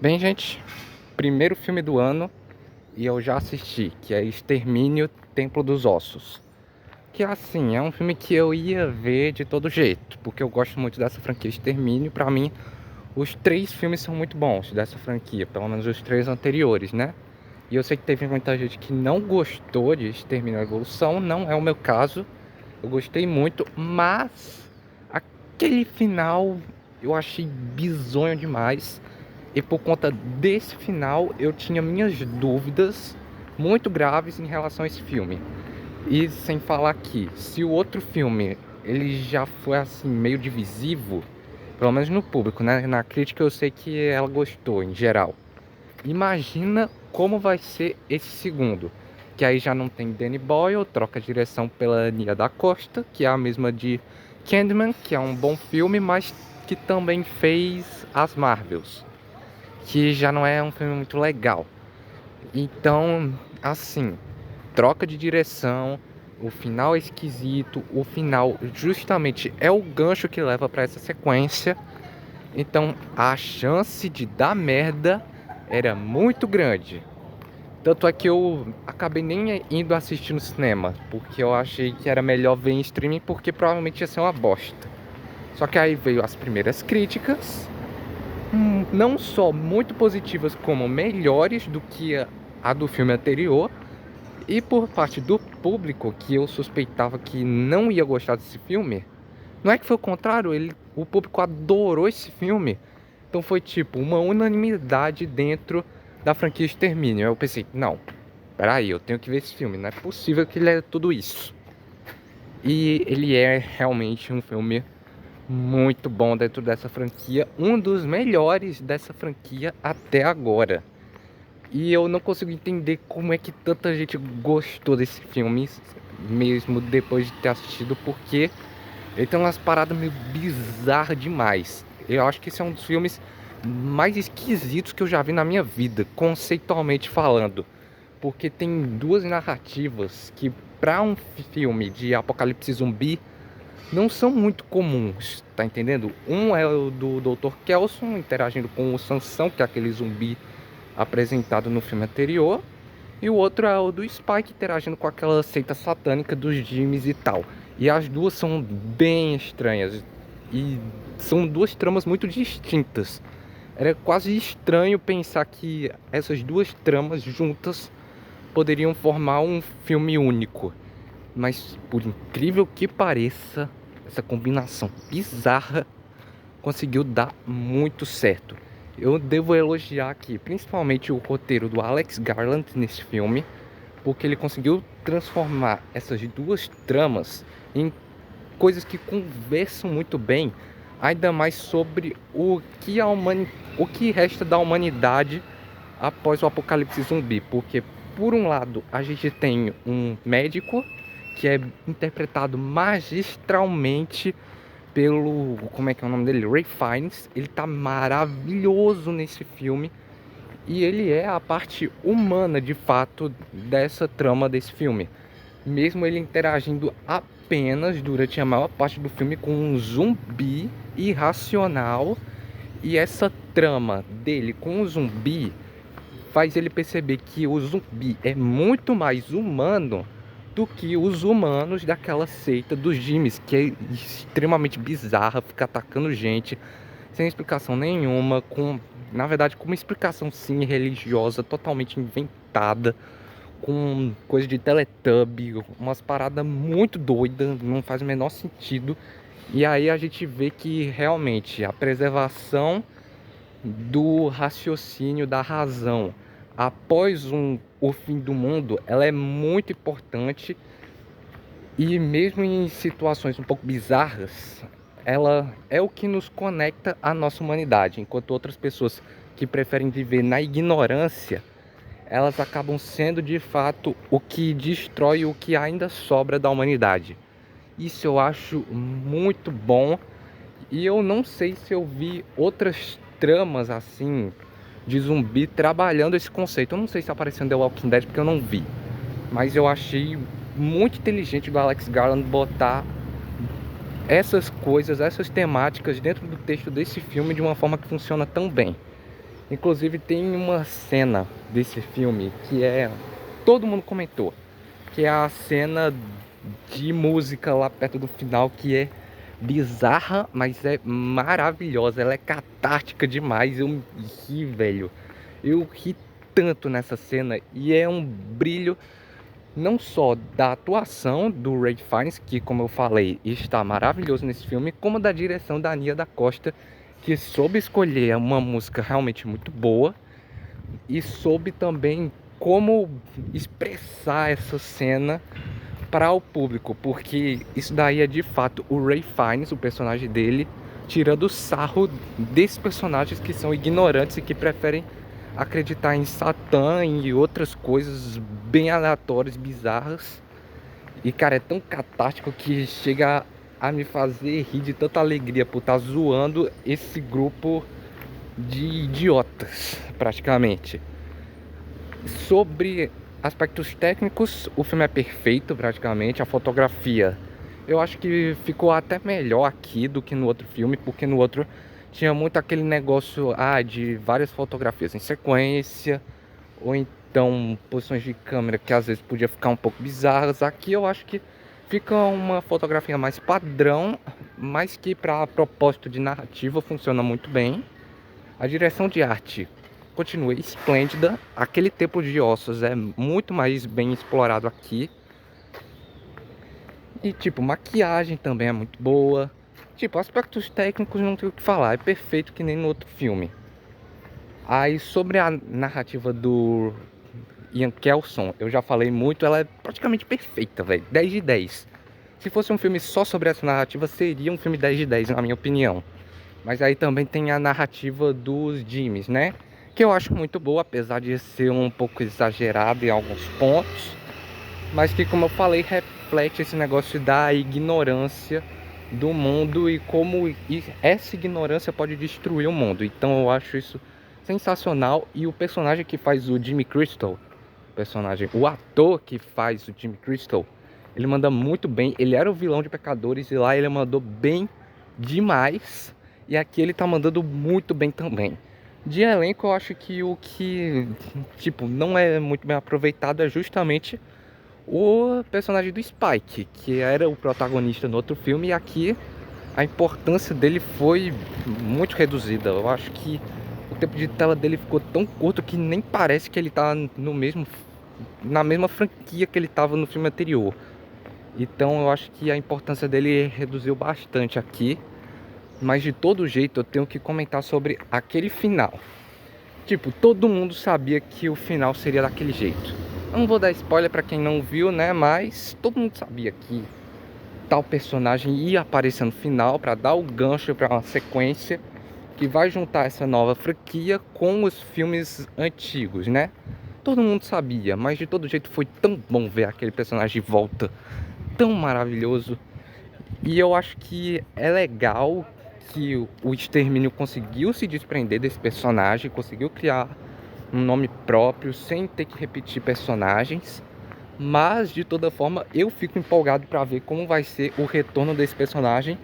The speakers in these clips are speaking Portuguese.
Bem, gente, primeiro filme do ano e eu já assisti, que é Extermínio Templo dos Ossos. Que assim, é um filme que eu ia ver de todo jeito, porque eu gosto muito dessa franquia Extermínio. Pra mim, os três filmes são muito bons dessa franquia, pelo menos os três anteriores, né? E eu sei que teve muita gente que não gostou de Extermínio a Evolução, não é o meu caso. Eu gostei muito, mas aquele final eu achei bizonho demais. E por conta desse final, eu tinha minhas dúvidas muito graves em relação a esse filme. E sem falar que, se o outro filme ele já foi assim meio divisivo, pelo menos no público, né? Na crítica eu sei que ela gostou em geral. Imagina como vai ser esse segundo, que aí já não tem Danny Boyle, troca a direção pela Nia da Costa, que é a mesma de Candyman, que é um bom filme, mas que também fez as Marvels, que já não é um filme muito legal. Então, assim, troca de direção, o final é esquisito, o final justamente é o gancho que leva para essa sequência. Então, a chance de dar merda era muito grande. Tanto é que eu acabei nem indo assistir no cinema, porque eu achei que era melhor ver em streaming, porque provavelmente ia ser uma bosta. Só que aí veio as primeiras críticas, não só muito positivas, como melhores do que a do filme anterior. E por parte do público, que eu suspeitava que não ia gostar desse filme, não é que foi o contrário, o público adorou esse filme. Então foi tipo uma unanimidade dentro da franquia Extermínio. Aí eu pensei, não, peraí, eu tenho que ver esse filme, não é possível que ele é tudo isso. E ele é realmente um filme muito bom dentro dessa franquia, um dos melhores dessa franquia até agora. E eu não consigo entender como é que tanta gente gostou desse filme, mesmo depois de ter assistido, porque ele tem umas paradas meio bizarras demais. Eu acho que esse é um dos filmes mais esquisitos que eu já vi na minha vida, conceitualmente falando. Porque tem duas narrativas que, para um filme de apocalipse zumbi, não são muito comuns, tá entendendo? Um é o do Dr. Kelson interagindo com o Sansão, que é aquele zumbi apresentado no filme anterior, e o outro é o do Spike interagindo com aquela seita satânica dos Jimmys e tal. E as duas são bem estranhas e são duas tramas muito distintas. Era quase estranho pensar que essas duas tramas juntas poderiam formar um filme único. Mas por incrível que pareça, essa combinação bizarra conseguiu dar muito certo. Eu devo elogiar aqui, principalmente o roteiro do Alex Garland nesse filme, porque ele conseguiu transformar essas duas tramas em coisas que conversam muito bem, ainda mais sobre o que resta da humanidade após o apocalipse zumbi, porque por um lado a gente tem um médico que é interpretado magistralmente pelo, como é que é o nome dele? Ray Fiennes. Ele tá maravilhoso nesse filme e ele é a parte humana de fato dessa trama desse filme. Mesmo ele interagindo apenas durante a maior parte do filme com um zumbi irracional, e essa trama dele com o zumbi faz ele perceber que o zumbi é muito mais humano do que os humanos daquela seita dos Jimmys, que é extremamente bizarra, fica atacando gente sem explicação nenhuma, na verdade, com uma explicação sim religiosa totalmente inventada, com coisa de Teletubby, umas paradas muito doidas, não faz o menor sentido. E aí a gente vê que realmente a preservação do raciocínio da razão após o fim do mundo, ela é muito importante. E mesmo em situações um pouco bizarras, ela é o que nos conecta à nossa humanidade, enquanto outras pessoas que preferem viver na ignorância, elas acabam sendo de fato o que destrói o que ainda sobra da humanidade. Isso eu acho muito bom. E eu não sei se eu vi outras tramas assim de zumbi trabalhando esse conceito. Eu não sei se apareceu em The Walking Dead porque eu não vi, mas eu achei muito inteligente do Alex Garland botar essas coisas, essas temáticas dentro do texto desse filme de uma forma que funciona tão bem. Inclusive tem uma cena desse filme que todo mundo comentou, que é a cena de música lá perto do final, que é bizarra, mas é maravilhosa. Ela é catártica demais. Eu ri, velho. Eu ri tanto nessa cena e é um brilho não só da atuação do Ralph Fiennes, que como eu falei, está maravilhoso nesse filme, como da direção da Nia da Costa, que soube escolher uma música realmente muito boa e soube também como expressar essa cena para o público, porque isso daí é de fato o Ralph Fiennes, o personagem dele, tirando sarro desses personagens que são ignorantes e que preferem acreditar em Satã e outras coisas bem aleatórias, bizarras. E cara, é tão catártico que chega a me fazer rir de tanta alegria por estar zoando esse grupo de idiotas, praticamente. Sobre aspectos técnicos, o filme é perfeito, praticamente. A fotografia, eu acho que ficou até melhor aqui do que no outro filme, porque no outro tinha muito aquele negócio de várias fotografias em sequência, ou então posições de câmera que às vezes podia ficar um pouco bizarras. Aqui eu acho que fica uma fotografia mais padrão, mas que para propósito de narrativa funciona muito bem. A direção de arte continua esplêndida. Aquele templo de ossos é muito mais bem explorado aqui. E tipo, maquiagem também é muito boa. Tipo, aspectos técnicos não tenho o que falar, é perfeito que nem no outro filme. Aí sobre a narrativa do Ian Kelson, eu já falei muito, ela é praticamente perfeita, velho. 10 de 10. Se fosse um filme só sobre essa narrativa, seria um filme 10 de 10, na minha opinião. Mas aí também tem a narrativa dos Jimmys, né? Que eu acho muito boa, apesar de ser um pouco exagerado em alguns pontos. Mas que, como eu falei, reflete esse negócio da ignorância do mundo e como essa ignorância pode destruir o mundo. Então eu acho isso sensacional. E o personagem que faz o Jimmy Crystal, o ator que faz o Jimmy Crystal, ele manda muito bem. Ele era o vilão de Pecadores e lá ele mandou bem demais. E aqui ele tá mandando muito bem também. De elenco, eu acho que o que, tipo, não é muito bem aproveitado é justamente o personagem do Spike, que era o protagonista no outro filme, e aqui a importância dele foi muito reduzida. Eu acho que o tempo de tela dele ficou tão curto que nem parece que ele tá na mesma franquia que ele tava no filme anterior. Então eu acho que a importância dele reduziu bastante aqui. Mas de todo jeito eu tenho que comentar sobre aquele final. Tipo, todo mundo sabia que o final seria daquele jeito. Eu não vou dar spoiler pra quem não viu, né? Mas todo mundo sabia que tal personagem ia aparecer no final pra dar o gancho pra uma sequência que vai juntar essa nova franquia com os filmes antigos, né? Todo mundo sabia, mas de todo jeito foi tão bom ver aquele personagem de volta, tão maravilhoso. E eu acho que é legal que o Extermínio conseguiu se desprender desse personagem, conseguiu criar um nome próprio sem ter que repetir personagens. Mas de toda forma eu fico empolgado para ver como vai ser o retorno desse personagem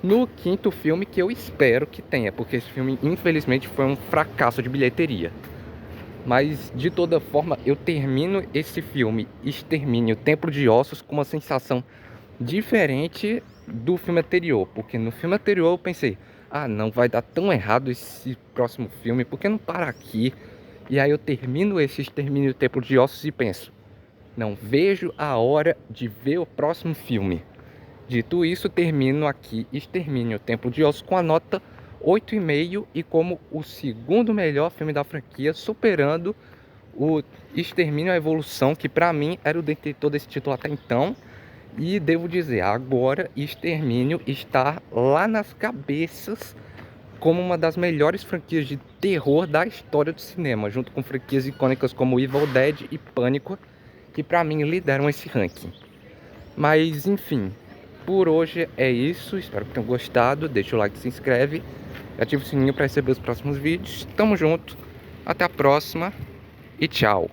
no quinto filme, que eu espero que tenha, porque esse filme infelizmente foi um fracasso de bilheteria. Mas de toda forma eu termino esse filme Extermínio Templo de Ossos com uma sensação diferente do filme anterior, porque no filme anterior eu pensei, não vai dar tão errado esse próximo filme, por que não para aqui? E aí eu termino esse Extermínio Templo de Ossos e penso, não vejo a hora de ver o próximo filme. Dito isso, termino aqui Extermínio Templo de Ossos com a nota 8,5 e como o segundo melhor filme da franquia, superando o Extermínio a Evolução, que pra mim era o detentor desse título até então. E devo dizer, agora Extermínio está lá nas cabeças como uma das melhores franquias de terror da história do cinema, junto com franquias icônicas como Evil Dead e Pânico, que pra mim lideram esse ranking. Mas enfim, por hoje é isso, espero que tenham gostado, deixa o like, se inscreve, ativa o sininho para receber os próximos vídeos. Tamo junto, até a próxima e tchau!